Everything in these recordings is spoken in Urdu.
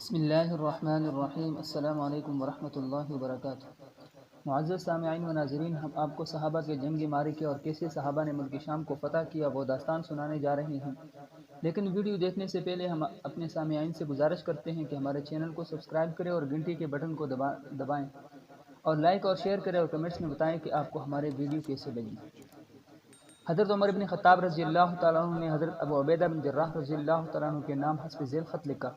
بسم اللہ الرحمن الرحیم۔ السلام علیکم ورحمۃ اللہ وبرکاتہ۔ معزز سامعین و ناظرین، ہم آپ کو صحابہ کے جنگی معرکے اور کیسے صحابہ نے ملک شام کو فتح کیا وہ داستان سنانے جا رہے ہیں، لیکن ویڈیو دیکھنے سے پہلے ہم اپنے سامعین سے گزارش کرتے ہیں کہ ہمارے چینل کو سبسکرائب کریں اور گھنٹی کے بٹن کو دبائیں اور لائک اور شیئر کریں اور کمنٹس میں بتائیں کہ آپ کو ہمارے ویڈیو کیسے لگی۔ حضرت عمر بن خطاب رضی اللہ تعالیٰ عنہ نے حضرت ابو عبیدہ بن جراح رضی اللہ تعالیٰ عنہ کے نام حسب ذیل خط لکھا: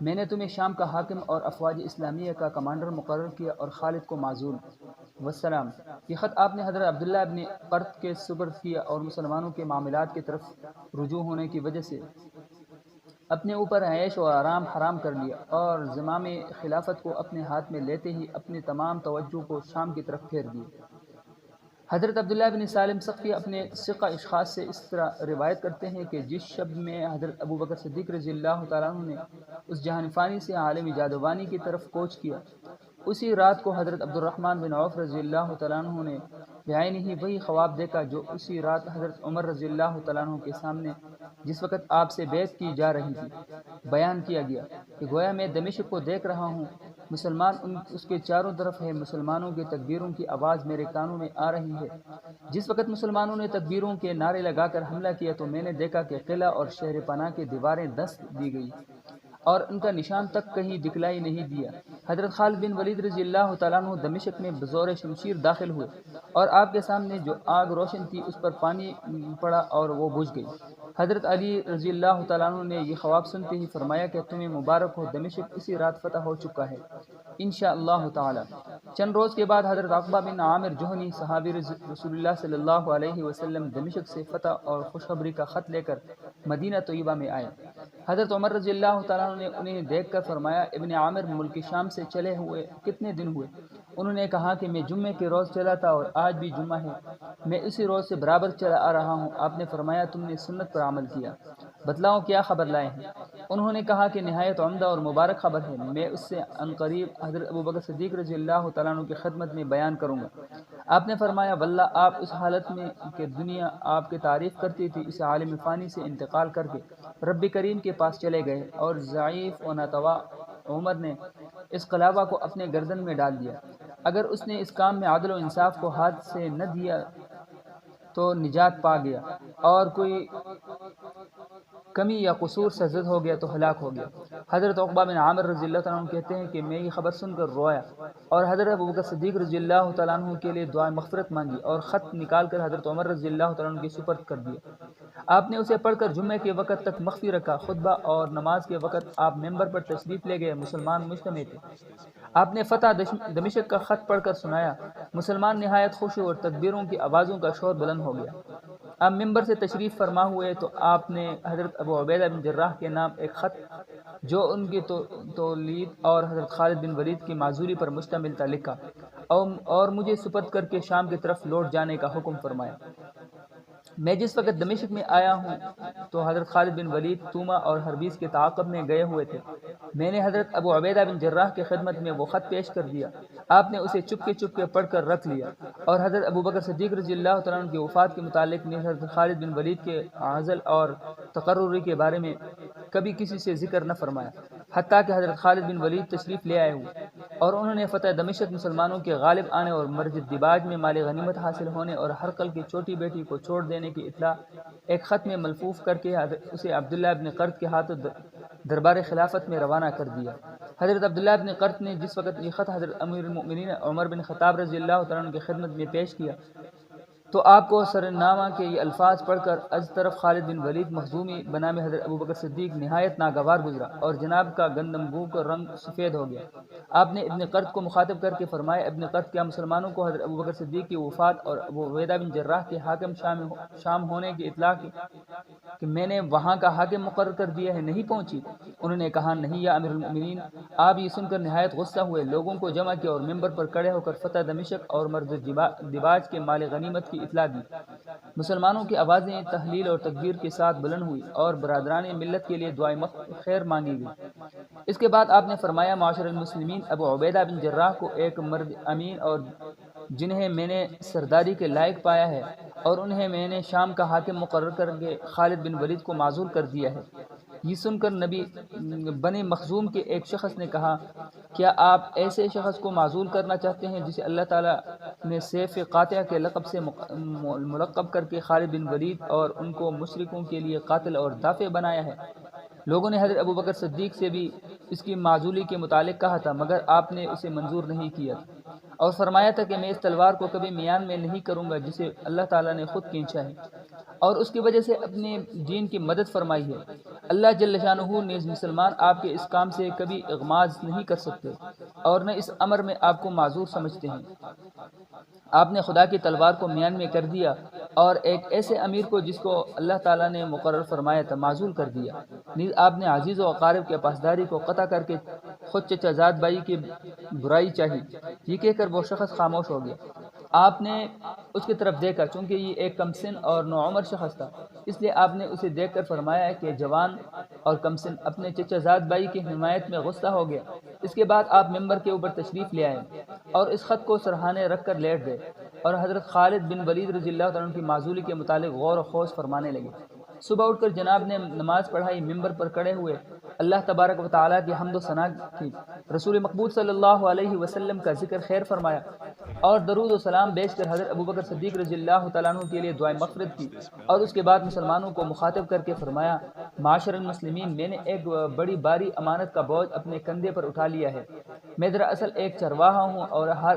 میں نے تمہیں شام کا حاکم اور افواج اسلامیہ کا کمانڈر مقرر کیا اور خالد کو معزول والسلام۔ یہ خط آپ نے حضرت عبداللہ بن قرط کے سپرد کیا اور مسلمانوں کے معاملات کی طرف رجوع ہونے کی وجہ سے اپنے اوپر عیش و آرام حرام کر لیا اور زمام خلافت کو اپنے ہاتھ میں لیتے ہی اپنے تمام توجہ کو شام کی طرف پھیر دیے۔ حضرت عبداللہ بن سالم سقفی اپنے ثقہ اشخاص سے اس طرح روایت کرتے ہیں کہ جس شب میں حضرت ابو بکر صدیق رضی اللہ تعالیٰ عنہ نے اس جہان فانی سے عالم جادوانی کی طرف کوچ کیا، اسی رات کو حضرت عبد الرحمن بن عوف رضی اللہ تعالیٰ عنہ نے بعین ہی وہی خواب دیکھا جو اسی رات حضرت عمر رضی اللہ تعالیٰ عنہ کے سامنے جس وقت آپ سے بیعت کی جا رہی تھی بیان کیا گیا کہ گویا میں دمشق کو دیکھ رہا ہوں، مسلمان اس کے چاروں طرف ہے، مسلمانوں کے تکبیروں کی آواز میرے کانوں میں آ رہی ہے۔ جس وقت مسلمانوں نے تکبیروں کے نعرے لگا کر حملہ کیا تو میں نے دیکھا کہ قلعہ اور شہر پناہ کی دیواریں دست دی گئی اور ان کا نشان تک کہیں دکھلائی نہیں دیا۔ حضرت خالد بن ولید رضی اللہ تعالیٰ عنہ دمشق میں بزور شمشیر داخل ہوئے اور آپ کے سامنے جو آگ روشن تھی اس پر پانی پڑا اور وہ بجھ گئی۔ حضرت علی رضی اللہ تعالیٰ عنہ نے یہ خواب سنتے ہی فرمایا کہ تمہیں مبارک ہو، دمشق اسی رات فتح ہو چکا ہے انشاءاللہ تعالی۔ چند روز کے بعد حضرت عقبہ بن عامر جوہنی صحابی رسول اللہ صلی اللہ علیہ وسلم دمشق سے فتح اور خوشخبری کا خط لے کر مدینہ طیبہ میں آئے۔ حضرت عمر رضی اللہ تعالیٰ عنہ نے انہیں دیکھ کر فرمایا: ابن عامر، ملک شام سے چلے ہوئے کتنے دن ہوئے؟ انہوں نے کہا کہ میں جمعے کے روز چلا تھا اور آج بھی جمعہ ہے، میں اسی روز سے برابر چلا آ رہا ہوں۔ آپ نے فرمایا: تم نے سنت پر عمل کیا، بتلاؤ کیا خبر لائے ہیں؟ انہوں نے کہا کہ نہایت عمدہ اور مبارک خبر ہے، میں اس سے عنقریب حضرت ابو بکر صدیق رضی اللہ تعالیٰ عنہ کی خدمت میں بیان کروں گا۔ آپ نے فرمایا: واللہ آپ اس حالت میں کہ دنیا آپ کی تعریف کرتی تھی اس عالم فانی سے انتقال کر کے رب کریم کے پاس چلے گئے، اور ضعیف و ناتواں عمر نے اس قلعہ کو اپنے گردن میں ڈال دیا۔ اگر اس نے اس کام میں عدل و انصاف کو ہاتھ سے نہ دیا تو نجات پا گیا، اور کوئی کمی یا قصور سے زد ہو گیا تو ہلاک ہو گیا۔ حضرت عقبہ بن عامر رضی اللہ تعالیٰ عنہ کہتے ہیں کہ میں یہ خبر سن کر رویا اور حضرت ابو بکر صدیق رضی اللہ تعالیٰ عنہ کے لیے دعائے مغفرت مانگی اور خط نکال کر حضرت عمر رضی اللہ تعالیٰ عنہ کے سپرد کر دیا۔ آپ نے اسے پڑھ کر جمعے کے وقت تک مخفی رکھا۔ خطبہ اور نماز کے وقت آپ ممبر پر تشریف لے گئے، مسلمان مجتمع تھے۔ آپ نے فتح دمشق کا خط پڑھ کر سنایا، مسلمان نہایت خوش ہوئے اور تکبیروں کی آوازوں کا شور بلند ہو گیا۔ آپ ممبر سے تشریف فرما ہوئے تو آپ نے حضرت ابو عبیدہ بن جراح کے نام ایک خط جو ان کی تولید اور حضرت خالد بن ولید کی معزولی پر مشتمل تھا لکھا اور مجھے سپرد کر کے شام کی طرف لوٹ جانے کا حکم فرمایا۔ میں جس وقت دمشق میں آیا ہوں تو حضرت خالد بن ولید طومہ اور حربیز کے تعاقب میں گئے ہوئے تھے۔ میں نے حضرت ابو عبیدہ بن جراح کی خدمت میں وہ خط پیش کر دیا، آپ نے اسے چپ کے پڑھ کر رکھ لیا، اور حضرت ابو بکر صدیق رضی اللہ تعالیٰ عنہ کی وفات کے متعلق نے حضرت خالد بن ولید کے عزل اور تقرری کے بارے میں کبھی کسی سے ذکر نہ فرمایا، حتیٰ کہ حضرت خالد بن ولید تشریف لے آئے ہوئے اور انہوں نے فتح دمشق، مسلمانوں کے غالب آنے اور مرج دیباج میں مال غنیمت حاصل ہونے اور ہرقل کی چھوٹی بیٹی کو چھوڑ دینے کی اطلاع ایک خط میں ملفوف کر کے اسے عبداللہ ابن قرط کے ہاتھوں دربار خلافت میں روانہ کر دیا۔ حضرت عبداللہ ابن قرط نے جس وقت یہ خط حضرت امیر المؤمنین عمر بن خطاب رضی اللہ تعالیٰ عنہ کی خدمت میں پیش کیا تو آپ کو سرنامہ کے یہ الفاظ پڑھ کر از طرف خالد بن ولید مخزومی بنام حضرت ابو بکر صدیق نہایت ناگوار گزرا اور جناب کا گندم گو کا رنگ سفید ہو گیا۔ آپ نے ابن قرط کو مخاطب کر کے فرمایا: ابن قرط، کیا مسلمانوں کو حضرت ابو بکر صدیق کی وفات اور ابو عبیدہ بن جراح کے حاکم شام ہونے کی اطلاع کہ میں نے وہاں کا حاکم مقرر کر دیا ہے نہیں پہنچی؟ انہوں نے کہا: نہیں یا امیر المؤمنین۔ آپ یہ سن کر نہایت غصہ ہوئے، لوگوں کو جمع کیا اور ممبر پر کھڑے ہو کر فتح دمشق اور مرز دیباج کے مال غنیمت کی اطلاع دی۔ مسلمانوں کی آوازیں تحلیل اور تکبیر کے ساتھ بلند ہوئی اور برادران ملت کے لیے دعائے خیر مانگی گئی۔ اس کے بعد آپ نے فرمایا: معاشر المسلمین، ابو عبیدہ بن جراح کو ایک مرد امین اور جنہیں میں نے سرداری کے لائق پایا ہے اور انہیں میں نے شام کا حاکم مقرر کر کے خالد بن ولید کو معزول کر دیا ہے۔ یہ سن کر نبی بنی مخزوم کے ایک شخص نے کہا، کیا آپ ایسے شخص کو معزول کرنا چاہتے ہیں جسے اللہ تعالیٰ نے سیف قاطع کے لقب سے ملقب کر کے خالد بن ولید اور ان کو مشرکوں کے لیے قاتل اور دافع بنایا ہے؟ لوگوں نے حضرت ابوبکر صدیق سے بھی اس کی معزولی کے متعلق کہا تھا، مگر آپ نے اسے منظور نہیں کیا اور فرمایا تھا کہ میں اس تلوار کو کبھی میان میں نہیں کروں گا جسے اللہ تعالیٰ نے خود کھینچا ہے اور اس کی وجہ سے اپنے دین کی مدد فرمائی ہے۔ اللہ جل شانہ نے مسلمان آپ کے اس کام سے کبھی اغماض نہیں کر سکتے اور نہ اس امر میں آپ کو معذور سمجھتے ہیں۔ آپ نے خدا کی تلوار کو میان میں کر دیا اور ایک ایسے امیر کو جس کو اللہ تعالیٰ نے مقرر فرمایا تھا معزول کر دیا۔ نیز آپ نے عزیز و اقارب کے پاسداری کو قطع کر کے خود چچا زاد بھائی کی برائی چاہی۔ یہ کہہ کر وہ شخص خاموش ہو گیا۔ آپ نے اس کی طرف دیکھا، چونکہ یہ ایک کم سن اور نوعمر شخص تھا، اس لیے آپ نے اسے دیکھ کر فرمایا کہ جوان اور کم سن اپنے چچا زاد بھائی کی حمایت میں غصہ ہو گیا۔ اس کے بعد آپ ممبر کے اوپر تشریف لے آئے اور اس خط کو سرہانے رکھ کر لیٹ گئے اور حضرت خالد بن ولید رضی اللہ عنہ کی معزولی کے متعلق غور و خوض فرمانے لگے۔ صبح اٹھ کر جناب نے نماز پڑھائی، ممبر پر کھڑے ہوئے اللہ تبارک و تعالیٰ کی حمد و ثنا کی، رسول مقبول صلی اللہ علیہ وسلم کا ذکر خیر فرمایا اور درود و سلام بیچ کر حضرت ابوبکر صدیق رضی اللہ تعالیٰ عنہ کے لیے دعائیں مغفرت کی اور اس کے بعد مسلمانوں کو مخاطب کر کے فرمایا، معاشر المسلمین، میں نے ایک بڑی باری امانت کا بوجھ اپنے کندھے پر اٹھا لیا ہے۔ میں دراصل ایک چرواہا ہوں اور ہر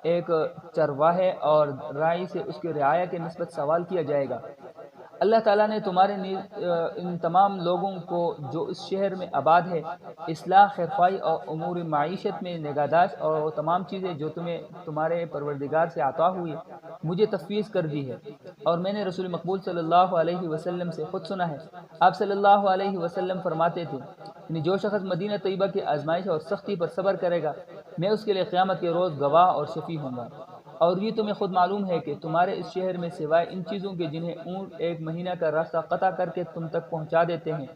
ایک چرواہے اور راعی سے اس کی رعایا کے نسبت سوال کیا جائے گا۔ اللہ تعالیٰ نے تمہارے ان تمام لوگوں کو جو اس شہر میں آباد ہے اصلاح، خیرخواہی اور امور معیشت میں نگہداشت اور تمام چیزیں جو تمہیں تمہارے پروردگار سے عطا ہوئی مجھے تفویض کر دی ہے، اور میں نے رسول مقبول صلی اللہ علیہ وسلم سے خود سنا ہے۔ آپ صلی اللہ علیہ وسلم فرماتے تھے، یعنی جو شخص مدینہ طیبہ کی آزمائش اور سختی پر صبر کرے گا میں اس کے لیے قیامت کے روز گواہ اور شفیع ہوں گا۔ اور یہ تمہیں خود معلوم ہے کہ تمہارے اس شہر میں سوائے ان چیزوں کے جنہیں اونٹ ایک مہینہ کا راستہ قطع کر کے تم تک پہنچا دیتے ہیں،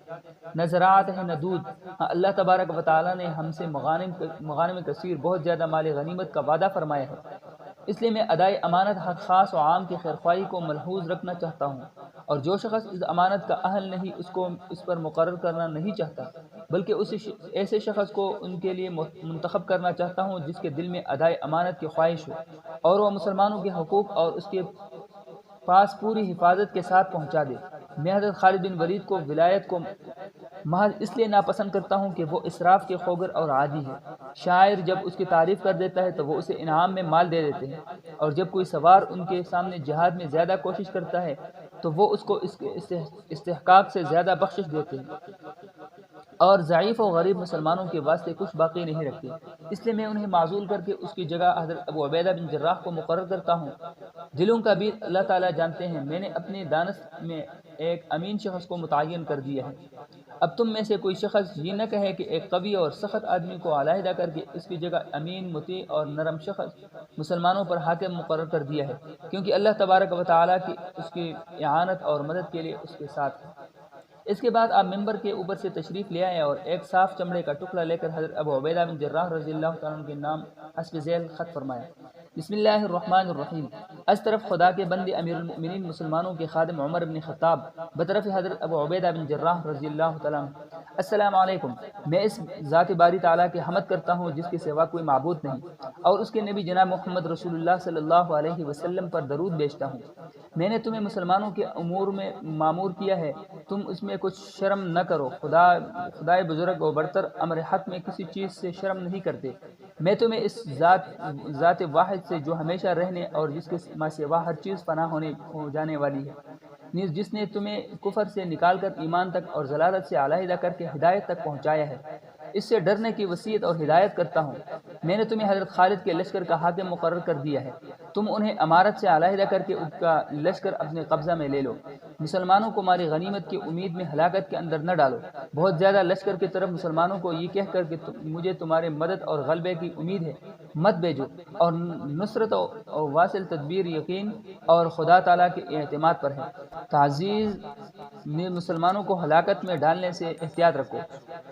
نہ زراعت ہے نہ دودھ۔ ہاں، اللہ تبارک و تعالیٰ نے ہم سے مغانم کثیر، بہت زیادہ مال غنیمت کا وعدہ فرمایا ہے، اس لیے میں ادائے امانت حق خاص و عام کی خیرخواہی کو ملحوظ رکھنا چاہتا ہوں، اور جو شخص اس امانت کا اہل نہیں اس کو اس پر مقرر کرنا نہیں چاہتا، بلکہ اس ایسے شخص کو ان کے لیے منتخب کرنا چاہتا ہوں جس کے دل میں ادائے امانت کی خواہش ہو اور وہ مسلمانوں کے حقوق اور اس کے پاس پوری حفاظت کے ساتھ پہنچا دے۔ میں حضرت خالد بن ولید کو ولایت کو محض اس لیے ناپسند کرتا ہوں کہ وہ اسراف کے خوگر اور عادی ہے۔ شاعر جب اس کی تعریف کر دیتا ہے تو وہ اسے انعام میں مال دے دیتے ہیں، اور جب کوئی سوار ان کے سامنے جہاد میں زیادہ کوشش کرتا ہے تو وہ اس کو اس کے استحقاق سے زیادہ بخشش دیتے ہیں، اور ضعیف و غریب مسلمانوں کے واسطے کچھ باقی نہیں رکھتے۔ اس لیے میں انہیں معزول کر کے اس کی جگہ حضرت ابو عبیدہ بن جراح کو مقرر کرتا ہوں۔ دلوں کا بھی اللہ تعالیٰ جانتے ہیں، میں نے اپنی دانست میں ایک امین شخص کو متعین کر دیا ہے۔ اب تم میں سے کوئی شخص یہ نہ کہے کہ ایک قوی اور سخت آدمی کو علیحدہ کر کے اس کی جگہ امین، مطیع اور نرم شخص مسلمانوں پر حاکم مقرر کر دیا ہے، کیونکہ اللہ تبارک و تعالیٰ کی اس کی اعانت اور مدد کے لیے اس کے ساتھ ہے۔ اس کے بعد آپ ممبر کے اوپر سے تشریف لے آئے اور ایک صاف چمڑے کا ٹکڑا لے کر حضرت ابو عبیدہ بن جراح رضی اللہ تعالیٰ عنہ کے نام حسب ذیل خط فرمایا۔ بسم اللہ الرحمن الرحیم۔ از طرف خدا کے بندے امیر المؤمنین مسلمانوں کے خادم عمر بن خطاب، بطرف حضرت ابو عبیدہ بن جراح رضی اللہ تعالیٰ عنہ، السلام علیکم۔ میں اس ذات باری تعالیٰ کی حمد کرتا ہوں جس کے سوا کوئی معبود نہیں، اور اس کے نبی جناب محمد رسول اللہ صلی اللہ علیہ وسلم پر درود بھیجتا ہوں۔ میں نے تمہیں مسلمانوں کے امور میں معمور کیا ہے، تم اس میں کچھ شرم نہ کرو۔ خدائے بزرگ و برتر امر حق میں کسی چیز سے شرم نہیں کرتے۔ میں تمہیں اس ذات واحد سے جو ہمیشہ رہنے اور جس کے سوا ہر چیز فنا ہو جانے والی ہے، نیز جس نے تمہیں کفر سے نکال کر ایمان تک اور ضلالت سے علیحدہ کر کے ہدایت تک پہنچایا ہے، اس سے ڈرنے کی وصیت اور ہدایت کرتا ہوں۔ میں نے تمہیں حضرت خالد کے لشکر کا حاکم مقرر کر دیا ہے، تم انہیں امارت سے علیحدہ کر کے ان کا لشکر اپنے قبضہ میں لے لو۔ مسلمانوں کو مالی غنیمت کی امید میں ہلاکت کے اندر نہ ڈالو۔ بہت زیادہ لشکر کی طرف مسلمانوں کو یہ کہہ کر کہ مجھے تمہارے مدد اور غلبے کی امید ہے مت بھیجو، اور نصرت اور واصل تدبیر یقین اور خدا تعالیٰ کے اعتماد پر ہے۔ تعزیز نے مسلمانوں کو ہلاکت میں ڈالنے سے احتیاط رکھو۔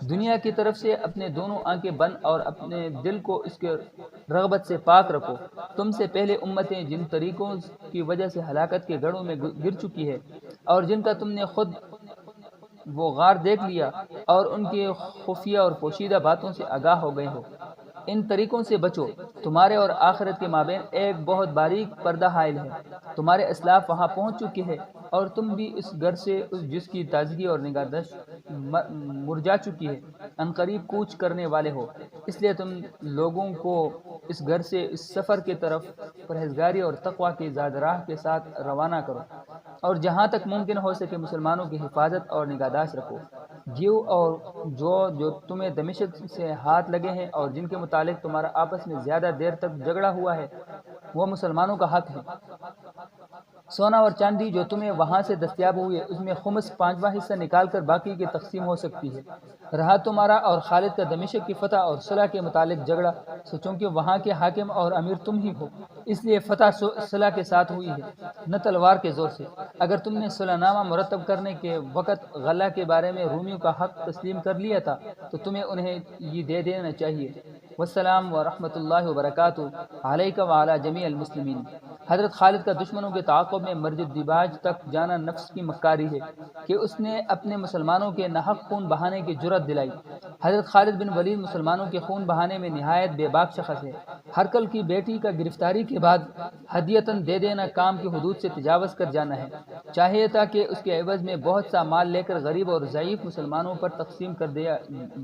دنیا کی طرف سے اپنے دونوں آنکھیں بند اور اپنے دل کو اس کے رغبت سے پاک رکھو۔ تم سے پہلے امتیں جن طریقوں کی وجہ سے ہلاکت کے گڑھوں میں گر چکی ہے اور جن کا تم نے خود وہ غار دیکھ لیا اور ان کے خفیہ اور پوشیدہ باتوں سے آگاہ ہو گئے ہو۔ ان طریقوں سے بچو، تمہارے اور آخرت کے مابین ایک بہت باریک پردہ حائل ہے۔ تمہارے اسلاف وہاں پہنچ چکے ہیں اور تم بھی اس گھر سے جس کی تازگی اور نگہداشت مرجا چکی ہے عنقریب کوچ کرنے والے ہو۔ اس لیے تم لوگوں کو اس گھر سے اس سفر کی طرف پرہیزگاری اور تقوی کی زاد راہ کے ساتھ روانہ کرو، اور جہاں تک ممکن ہو سکے مسلمانوں کی حفاظت اور نگہداشت رکھو۔ جو تمہیں دمشق سے ہاتھ لگے ہیں اور جن کے متعلق تمہارا آپس میں زیادہ دیر تک جھگڑا ہوا ہے، وہ مسلمانوں کا حق ہے۔ سونا اور چاندی جو تمہیں وہاں سے دستیاب ہوئی ہے، اس میں خمس 5واں حصہ نکال کر باقی کی تقسیم ہو سکتی ہے۔ رہا تمہارا اور خالد کا دمشق کی فتح اور صلح کے متعلق جھگڑا، چونکہ وہاں کے حاکم اور امیر تم ہی ہو، اس لیے فتح صلح کے ساتھ ہوئی ہے، نہ تلوار کے زور سے۔ اگر تم نے صلح نامہ مرتب کرنے کے وقت غلہ کے بارے میں رومیوں کا حق تسلیم کر لیا تھا تو تمہیں انہیں یہ دے دینا چاہیے۔ والسلام ورحمۃ اللہ وبرکاتہ علیک وعلی جمیع المسلمین۔ حضرت خالد کا دشمنوں کے تعاقب میں مرج الدیباج تک جانا نفس کی مکاری ہے کہ اس نے اپنے مسلمانوں کے ناحق خون بہانے کی جرأت دلائی۔ حضرت خالد بن ولید مسلمانوں کے خون بہانے میں نہایت بے باک شخص ہے۔ ہرقل کی بیٹی کا گرفتاری کے بعد ہدیتاً دے دینا کام کی حدود سے تجاوز کر جانا ہے۔ چاہیے تھا کہ اس کے عوض میں بہت سا مال لے کر غریب اور ضعیف مسلمانوں پر تقسیم کر دیا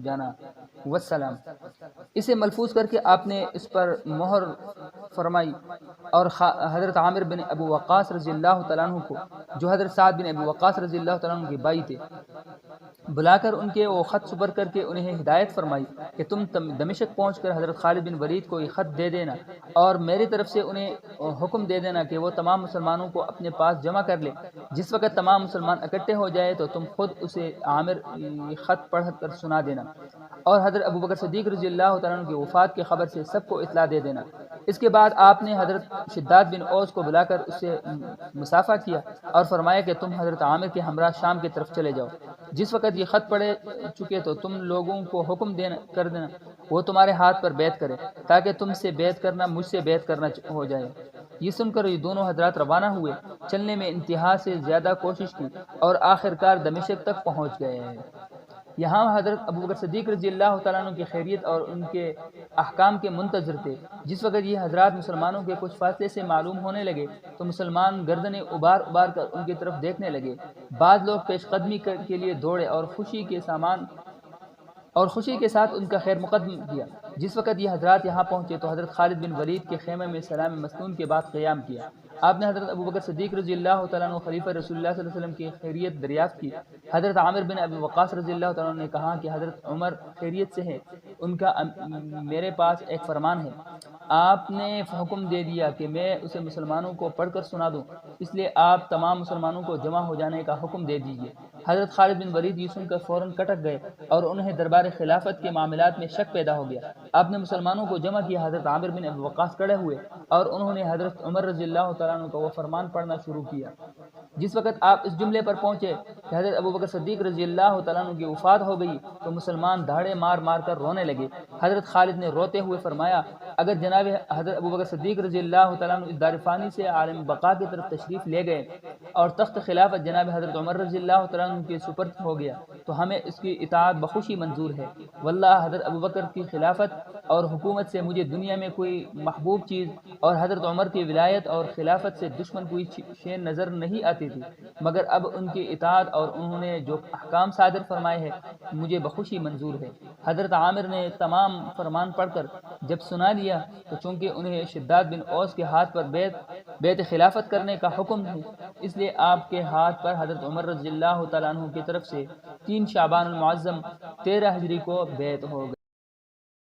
جانا۔ والسلام۔ اسے ملفوظ کر کے آپ نے اس پر مہر فرمائی اور حضرت عامر بن ابو وقاص رضی اللہ تعالیٰ عنہ کو، جو حضرت سعد بن ابی وقاص رضی اللہ تعالیٰ عنہ کے بھائی تھے، بلا کر ان کے وہ خط سپر کر کے انہیں ہدایت فرمائی کہ تم دمشق پہنچ کر حضرت خالد بن ولید کو یہ خط دے دینا اور میری طرف سے انہیں حکم دے دینا کہ وہ تمام مسلمانوں کو اپنے پاس جمع کر لے۔ جس وقت تمام مسلمان اکٹھے ہو جائے تو تم خود اسے عامر خط پڑھ کر سنا دینا، اور حضرت ابو بکر صدیق رضی اللہ تعالیٰ عنہ کی وفات کی خبر سے سب کو اطلاع دے دینا۔ اس کے بعد آپ نے حضرت شداد بن اوس کو بلا کر اس سے مصافحہ کیا اور فرمایا کہ تم حضرت عامر کے ہمراہ شام کی طرف چلے جاؤ۔ جس وقت یہ خط پڑھے چکے تو تم لوگوں کو حکم کر دینا وہ تمہارے ہاتھ پر بیعت کرے، تاکہ تم سے بیعت کرنا مجھ سے بیعت کرنا ہو جائے۔ یہ سن کر یہ دونوں حضرات روانہ ہوئے، چلنے میں انتہا سے زیادہ کوشش کی اور آخرکار دمشق تک پہنچ گئے ہیں۔ یہاں حضرت ابو بکر صدیق رضی اللہ تعالیٰ عنہ کی خیریت اور ان کے احکام کے منتظر تھے۔ جس وقت یہ حضرات مسلمانوں کے کچھ فاصلے سے معلوم ہونے لگے تو مسلمان گردنیں ابار ابار کر ان کی طرف دیکھنے لگے۔ بعض لوگ پیش قدمی کے لیے دوڑے اور خوشی کے ساتھ ان کا خیر مقدم کیا۔ جس وقت یہ حضرات یہاں پہنچے تو حضرت خالد بن ولید کے خیمے میں سلام مسنون کے بعد قیام کیا۔ آپ نے حضرت ابو بکر صدیق رضی اللہ تعالیٰ عنہ خلیفہ رسول اللہ صلی اللہ علیہ وسلم کی خیریت دریافت کی۔ حضرت عامر بن ابی وقاص رضی اللہ تعالیٰ عنہ نے کہا کہ حضرت عمر خیریت سے ہے، ان کا میرے پاس ایک فرمان ہے۔ آپ نے حکم دے دیا کہ میں اسے مسلمانوں کو پڑھ کر سنا دوں، اس لیے آپ تمام مسلمانوں کو جمع ہو جانے کا حکم دے دیجیے۔ حضرت خالد بن ولید یہ سن کر فوراً کٹک گئے اور انہیں دربار خلافت کے معاملات میں شک پیدا ہو گیا۔ آپ نے مسلمانوں کو جمع کیا۔ حضرت عامر بن ابی وقاص کھڑے ہوئے اور انہوں نے حضرت عمر رضی اللہ تعالیٰ عنہ کا وہ فرمان پڑھنا شروع کیا۔ جس وقت آپ اس جملے پر پہنچے کہ حضرت ابو بکر صدیق رضی اللہ تعالیٰ عنہ کی وفات ہو گئی تو مسلمان دھاڑے مار مار کر رونے لگے۔ حضرت خالد نے روتے ہوئے فرمایا، اگر جناب حضرت ابو بکر صدیق رضی اللہ تعالیٰ عنہ اس دار فانی سے عالم بقا کی طرف تشریف لے گئے اور تخت خلافت جناب حضرت عمر رضی اللہ تعالیٰ عنہ کے سپرد ہو گیا تو ہمیں اس کی اطاعت بخوشی منظور ہے۔ واللہ حضرت ابو بکر کی خلافت اور حکومت سے مجھے دنیا میں کوئی محبوب چیز اور حضرت عمر کی ولایت اور خلافت سے دشمن کوئی شے نظر نہیں آتی تھی، مگر اب ان کی اطاعت اور انہوں نے جو احکام صادر فرمائے ہیں مجھے بخوشی منظور ہے۔ حضرت عامر نے تمام فرمان پڑھ کر جب سنا لیا تو چونکہ انہیں شداد بن اوس کے ہاتھ پر بیعت خلافت کرنے کا حکم ہے، اس لیے آپ کے ہاتھ پر حضرت عمر رضی اللہ تعالیٰ عنہ کی طرف سے 3 شعبان المعظم 13 ہجری کو بیعت ہو گئی۔